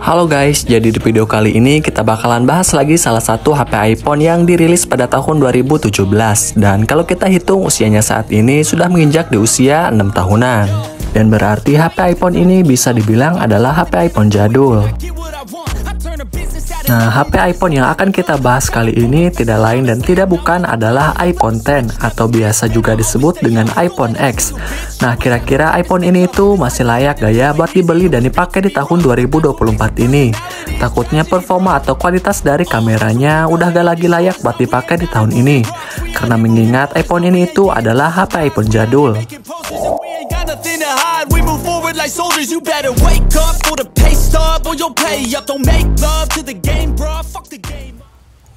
Halo guys, jadi di video kali ini kita bakalan bahas lagi salah satu HP iPhone yang dirilis pada tahun 2017. Dan kalau kita hitung usianya saat ini sudah menginjak di usia 6 tahunan. Dan berarti HP iPhone ini bisa dibilang adalah HP iPhone jadul. Nah, HP iPhone yang akan kita bahas kali ini tidak lain dan tidak bukan adalah iPhone X atau biasa juga disebut dengan iPhone X. Nah, kira-kira iPhone ini itu masih layak gak ya buat dibeli dan dipakai di tahun 2024 ini? Takutnya performa atau kualitas dari kameranya udah gak lagi layak buat dipakai di tahun ini. Karena mengingat iPhone ini itu adalah HP iPhone jadul.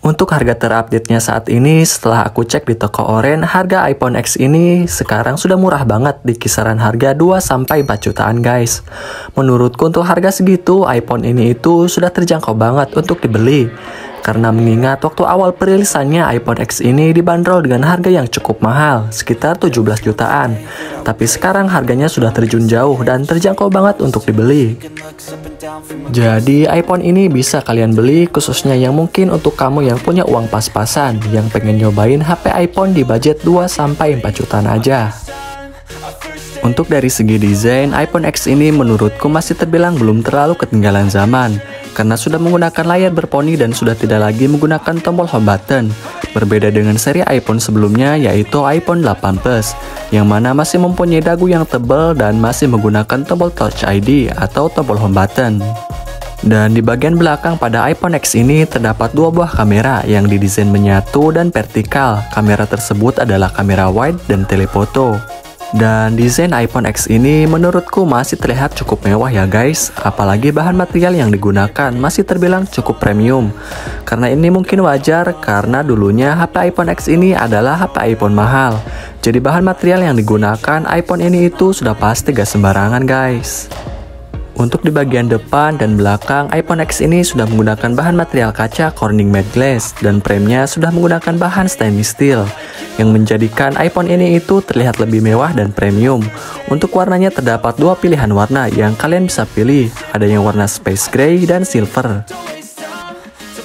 Untuk harga terupdate-nya saat ini, setelah aku cek di toko oren, harga iPhone X ini sekarang sudah murah banget di kisaran harga 2-4 jutaan guys. Menurutku untuk harga segitu, iPhone ini itu sudah terjangkau banget untuk dibeli. Karena mengingat waktu awal perilisannya iPhone X ini dibanderol dengan harga yang cukup mahal, sekitar 17 jutaan. Tapi sekarang harganya sudah terjun jauh dan terjangkau banget untuk dibeli. Jadi iPhone ini bisa kalian beli khususnya yang mungkin untuk kamu yang punya uang pas-pasan, yang pengen nyobain HP iPhone di budget 2-4 jutaan aja. Untuk dari segi desain, iPhone X ini menurutku masih terbilang belum terlalu ketinggalan zaman. Karena sudah menggunakan layar berponi dan sudah tidak lagi menggunakan tombol home button. Berbeda dengan seri iPhone sebelumnya yaitu iPhone 8 Plus, yang mana masih mempunyai dagu yang tebal dan masih menggunakan tombol Touch ID atau tombol home button. Dan di bagian belakang pada iPhone X ini terdapat dua buah kamera yang didesain menyatu dan vertikal. Kamera tersebut adalah kamera wide dan telefoto. Dan desain iPhone X ini menurutku masih terlihat cukup mewah ya guys. Apalagi bahan material yang digunakan masih terbilang cukup premium. Karena ini mungkin wajar karena dulunya HP iPhone X ini adalah HP iPhone mahal. Jadi bahan material yang digunakan iPhone ini itu sudah pasti gak sembarangan guys. Untuk di bagian depan dan belakang, iPhone X ini sudah menggunakan bahan material kaca Corning Matte Glass dan frame-nya sudah menggunakan bahan stainless steel yang menjadikan iPhone ini itu terlihat lebih mewah dan premium. Untuk warnanya terdapat dua pilihan warna yang kalian bisa pilih, ada yang warna space gray dan silver.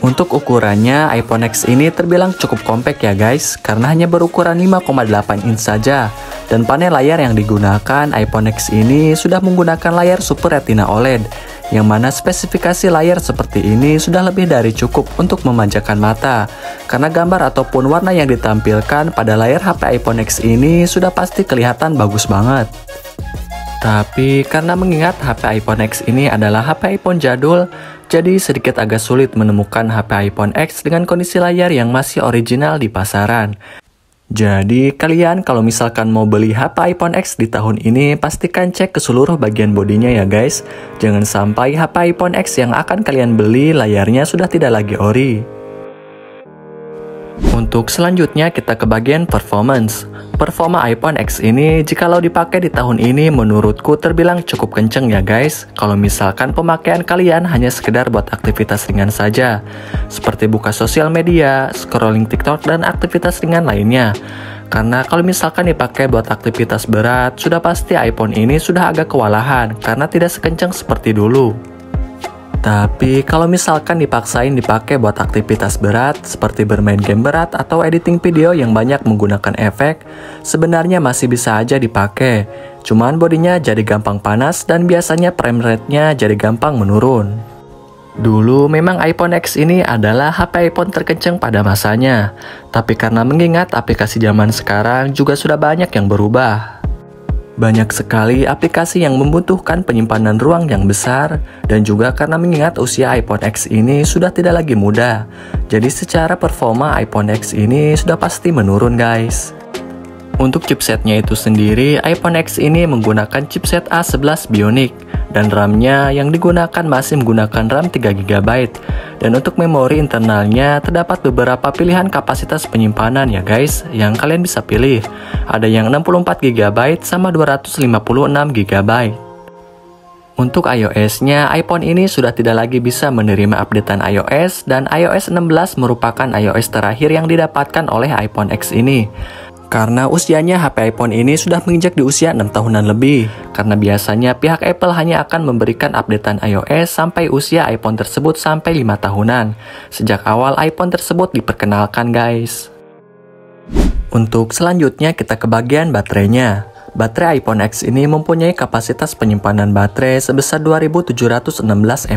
Untuk ukurannya, iPhone X ini terbilang cukup compact ya guys, karena hanya berukuran 5,8 inch saja. Dan panel layar yang digunakan iPhone X ini sudah menggunakan layar Super Retina OLED, yang mana spesifikasi layar seperti ini sudah lebih dari cukup untuk memanjakan mata. Karena gambar ataupun warna yang ditampilkan pada layar HP iPhone X ini sudah pasti kelihatan bagus banget. Tapi karena mengingat HP iPhone X ini adalah HP iPhone jadul, jadi sedikit agak sulit menemukan HP iPhone X dengan kondisi layar yang masih original di pasaran. Jadi kalian kalau misalkan mau beli HP iPhone X di tahun ini, pastikan cek ke seluruh bagian bodinya ya guys. Jangan sampai HP iPhone X yang akan kalian beli layarnya sudah tidak lagi ori. Untuk selanjutnya kita ke bagian performance. Performa iPhone X ini jikalau dipakai di tahun ini menurutku terbilang cukup kenceng ya guys. Kalau misalkan pemakaian kalian hanya sekedar buat aktivitas ringan saja, seperti buka sosial media, scrolling TikTok, dan aktivitas ringan lainnya. Karena kalau misalkan dipakai buat aktivitas berat, sudah pasti iPhone ini sudah agak kewalahan karena tidak sekencang seperti dulu. Tapi kalau misalkan dipaksain dipakai buat aktivitas berat seperti bermain game berat atau editing video yang banyak menggunakan efek, sebenarnya masih bisa aja dipakai. Cuman bodinya jadi gampang panas dan biasanya frame rate-nya jadi gampang menurun. Dulu memang iPhone X ini adalah HP iPhone terkencang pada masanya. Tapi karena mengingat aplikasi zaman sekarang juga sudah banyak yang berubah. Banyak sekali aplikasi yang membutuhkan penyimpanan ruang yang besar, dan juga karena mengingat usia iPhone X ini sudah tidak lagi muda. Jadi secara performa iPhone X ini sudah pasti menurun guys. Untuk chipsetnya itu sendiri, iPhone X ini menggunakan chipset A11 Bionic, dan RAM-nya yang digunakan masih menggunakan RAM 3GB. Dan untuk memori internalnya terdapat beberapa pilihan kapasitas penyimpanan ya guys, yang kalian bisa pilih. Ada yang 64GB sama 256GB. Untuk iOS-nya, iPhone ini sudah tidak lagi bisa menerima updatean iOS, dan iOS 16 merupakan iOS terakhir yang didapatkan oleh iPhone X ini. Karena usianya HP iPhone ini sudah menginjak di usia 6 tahunan lebih. Karena biasanya pihak Apple hanya akan memberikan updatean iOS sampai usia iPhone tersebut sampai 5 tahunan. Sejak awal iPhone tersebut diperkenalkan guys. Untuk selanjutnya kita ke bagian baterainya. Baterai iPhone X ini mempunyai kapasitas penyimpanan baterai sebesar 2716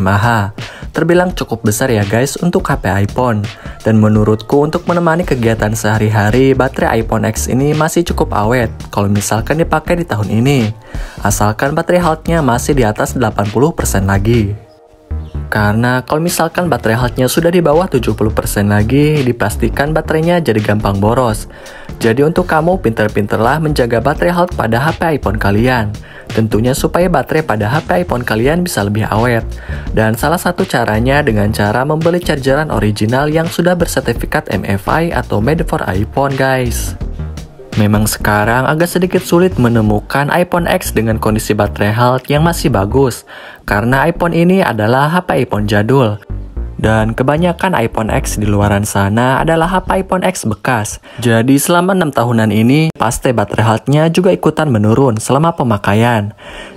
mAh. Terbilang cukup besar ya guys untuk HP iPhone. Dan menurutku untuk menemani kegiatan sehari-hari, baterai iPhone X ini masih cukup awet kalau misalkan dipakai di tahun ini. Asalkan baterai health-nya masih di atas 80% lagi. Karena kalau misalkan baterai health-nya sudah di bawah 70% lagi, dipastikan baterainya jadi gampang boros. Jadi untuk kamu pinter-pinterlah menjaga baterai health pada HP iPhone kalian. Tentunya supaya baterai pada HP iPhone kalian bisa lebih awet. Dan salah satu caranya dengan cara membeli chargeran original yang sudah bersertifikat MFI atau Made for iPhone guys. Memang sekarang agak sedikit sulit menemukan iPhone X dengan kondisi baterai health yang masih bagus, karena iPhone ini adalah HP iPhone jadul. Dan kebanyakan iPhone X di luaran sana adalah HP iPhone X bekas. Jadi selama 6 tahunan ini, pasti baterai health-nya juga ikutan menurun selama pemakaian.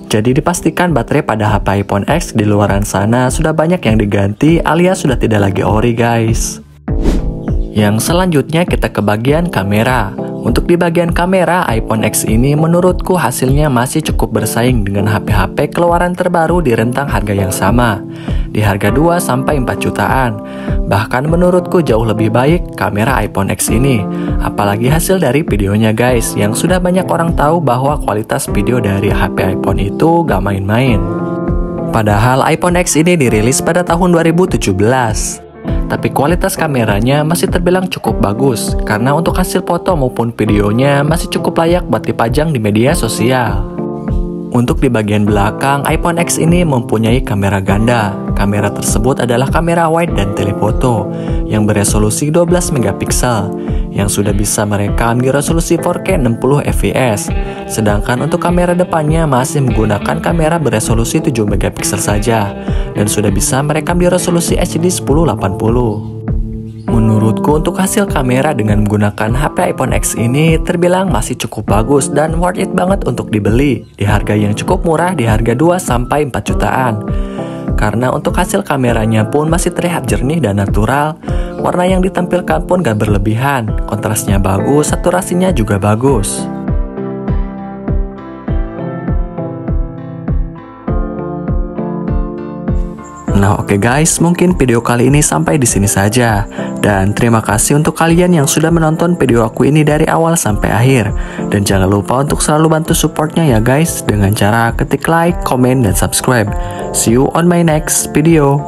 Jadi dipastikan baterai pada HP iPhone X di luaran sana sudah banyak yang diganti alias sudah tidak lagi ori guys. Yang selanjutnya kita ke bagian kamera. Untuk di bagian kamera, iPhone X ini menurutku hasilnya masih cukup bersaing dengan HP-HP keluaran terbaru di rentang harga yang sama, di harga 2-4 jutaan. Bahkan menurutku jauh lebih baik kamera iPhone X ini, apalagi hasil dari videonya guys, yang sudah banyak orang tahu bahwa kualitas video dari HP iPhone itu gak main-main. Padahal iPhone X ini dirilis pada tahun 2017. Tapi kualitas kameranya masih terbilang cukup bagus, karena untuk hasil foto maupun videonya masih cukup layak buat dipajang di media sosial. Untuk di bagian belakang, iPhone X ini mempunyai kamera ganda. Kamera tersebut adalah kamera wide dan telefoto yang beresolusi 12 megapiksel, yang sudah bisa merekam di resolusi 4K 60 fps. Sedangkan untuk kamera depannya masih menggunakan kamera beresolusi 7 megapiksel saja, dan sudah bisa merekam di resolusi HD 1080. Menurutku untuk hasil kamera dengan menggunakan HP iPhone X ini terbilang masih cukup bagus dan worth it banget untuk dibeli di harga yang cukup murah, di harga 2-4 jutaan. Karena untuk hasil kameranya pun masih terlihat jernih dan natural. Warna yang ditampilkan pun gak berlebihan, kontrasnya bagus, saturasinya juga bagus. Nah oke guys, mungkin video kali ini sampai di sini saja. Dan terima kasih untuk kalian yang sudah menonton video aku ini dari awal sampai akhir. Dan jangan lupa untuk selalu bantu supportnya ya guys, dengan cara ketik like, komen, dan subscribe. See you on my next video.